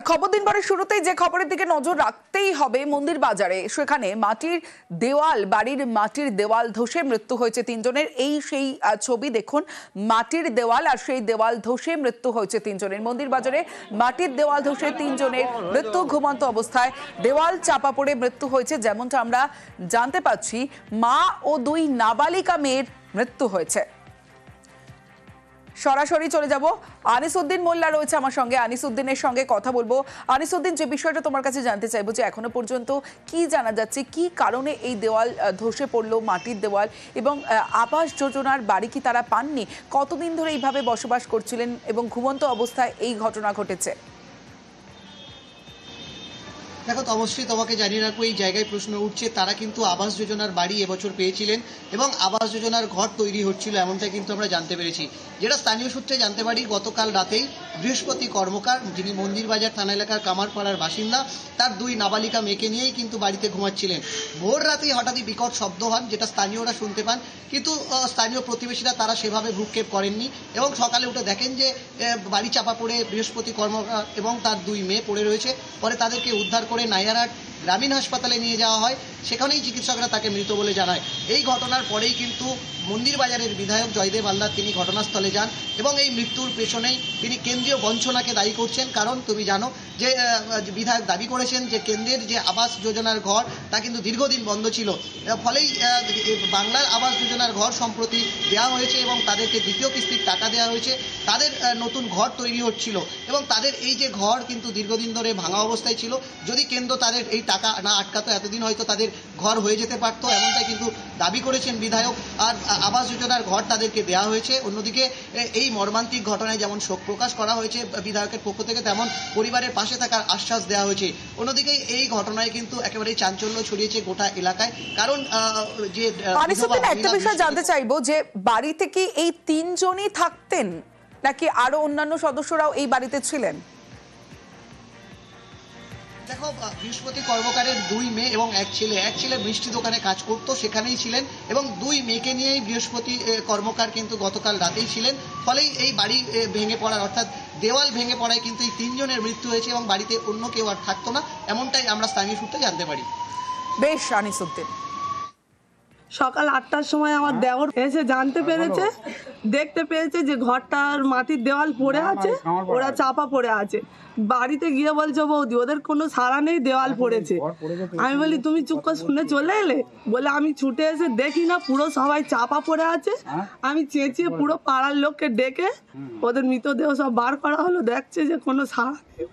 খবর দিনভরের শুরুতেই যে খবরের দিকে নজর রাখতেই হবে মন্দির বাজারে, সেখানে মাটির দেওয়াল, বাড়ির মাটির দেওয়াল ধসে মৃত্যু হয়েছে তিনজনের। সেই ছবি দেখুন, মাটির দেওয়াল আর সেই দেওয়াল ধসে মৃত্যু হয়েছে তিনজনের। মন্দির বাজারে মাটির দেওয়াল ধসে তিনজনের মৃত্যু, ঘুমন্ত অবস্থায় দেওয়াল চাপা পড়ে মৃত্যু হয়েছে। যেমনটা আমরা জানতে পাচ্ছি, মা ও দুই নাবালিকা মেয়ের মৃত্যু হয়েছে। সরাসরি চলে যাব, আনিসউদ্দিন মোল্লা রয়েছে আমার সঙ্গে, আনিসউদ্দিনের সঙ্গে কথা বলবো। আনিসউদ্দিন, যে বিষয়টা তোমার কাছে জানতে চাইবো যে এখনো পর্যন্ত কি জানা যাচ্ছে, কি কারণে এই দেওয়াল ধসে পড়লো, মাটির দেওয়াল, এবং আবাস যোজনার বাড়ি কি তারা পাননি? কতদিন ধরে এইভাবে বসবাস করছিলেন এবং ঘুমন্ত অবস্থায় এই ঘটনা ঘটেছে? দেখো, অবশ্যই তোমাকে জানিয়ে রাখবো, এই জায়গায় প্রশ্ন উঠছে, তারা কিন্তু আবাস যোজনার বাড়ি এবছর পেয়েছিলেন এবং আবাস যোজনার ঘর তৈরি হচ্ছিল, এমনটা কিন্তু আমরা জানতে পেরেছি। যেটা স্থানীয় সূত্রে জানতে পারি, গতকাল রাতেই বৃহস্পতি কর্মকার, যিনি মন্দিরবাজার থানা এলাকার কামারপাড়ার বাসিন্দা, তার দুই নাবালিকা মেয়েকে নিয়েই কিন্তু বাড়িতে ঘুমাচ্ছিলেন। ভোর রাতেই হঠাৎই বিকট শব্দ হন, যেটা স্থানীয়রা শুনতে পান, কিন্তু স্থানীয় প্রতিবেশীরা তারা সেভাবে ভ্রুক্ষেপ করেননি এবং সকালে উঠে দেখেন যে বাড়ি চাপা পড়ে বৃহস্পতি কর্মকার এবং তার দুই মেয়ে পড়ে রয়েছে। পরে তাদেরকে উদ্ধার করে নাইয়ারহাট গ্রামীণ হাসপাতালে নিয়ে যাওয়া হয়, সেখানেই চিকিৎসকরা তাকে মৃত বলে জানায়। এই ঘটনার পরেই কিন্তু মন্দিরবাজারের বিধায়ক জয়দেব হালদার তিনি ঘটনাস্থলে যান এবং এই মৃত্যুর পেছনেই তিনি কেন্দ্রীয় বঞ্চনাকে দায়ী করছেন। কারণ তুমি জানো যে বিধায়ক দাবি করেছেন যে কেন্দ্রের যে আবাস যোজনার ঘর তা কিন্তু দীর্ঘদিন বন্ধ ছিল, ফলেই বাংলার আবাস যোজনার ঘর সম্প্রতি দেওয়া হয়েছে এবং তাদেরকে দ্বিতীয় কিস্তির টাকা দেওয়া হয়েছে, তাদের নতুন ঘর তৈরি হচ্ছিল এবং তাদের এই যে ঘর কিন্তু দীর্ঘদিন ধরে ভাঙা অবস্থায় ছিল। যদি কেন্দ্র তাদের এই টাকা না আটকাতো, এতদিন হয়তো তাদের ঘর হয়ে যেতে পারতো, এমনটাই কিন্তু দাবি করেছেন বিধায়ক। আর আবাস যোজনার ঘর তাদেরকে দেওয়া হয়েছে। অন্যদিকে এই মর্মান্তিক ঘটনায় যেমন শোক প্রকাশ করা হয়েছে বিধায়কের পক্ষ থেকে, তেমন পরিবারের পাশে থাকার আশ্বাস দেওয়া হয়েছে। অন্যদিকে এই ঘটনায় কিন্তু একেবারেই চাঞ্চল্য ছড়িয়েছে গোটা এলাকায়। কারণ যে একটা বিষয় জানতে চাইবো, যে বাড়িতে কি এই তিনজনই থাকতেন নাকি আরো অন্যান্য সদস্যরাও এই বাড়িতে ছিলেন? দেখো, বৃহস্পতি কর্মকারের দুই মেয়ে এবং এক ছেলে মিষ্টি দোকানে কাজ করতো, সেখানেই ছিলেন এবং দুই মেয়েকে নিয়েই বৃহস্পতি কর্মকার কিন্তু গতকাল রাতেই ছিলেন। ফলেই এই বাড়ি ভেঙে পড়ার, অর্থাৎ দেওয়াল ভেঙে পড়ায় কিন্তু এই তিনজনের মৃত্যু হয়েছে এবং বাড়িতে অন্য কেউ আর থাকতো না, এমনটাই আমরা স্থানীয় সূত্রে জানতে পারি। বেশ, আনিসউদ্দিন। সকাল 8টার সময় আমার দেওর এসে জানতে পেরেছে, দেখতে পেয়েছে যে ঘরটার মাটির দেওয়াল পড়ে আছে, ওরা চাপা পড়ে আছে। বাড়িতে গিয়ে বলছে, বৌদি ওদের কোনো সাড়া নেই, দেওয়াল পড়েছে। আমি বলি তুমি চুপ করে শুনে চলে এলে? বলে আমি ছুটে এসে দেখি না, পুরো সবাই চাপা পড়ে আছে। আমি চেঁচিয়ে পুরো পাড়ার লোককে ডেকে ওদের মৃতদেহ সব বার করা হলো, দেখছে যে কোনো সাড়া নেই।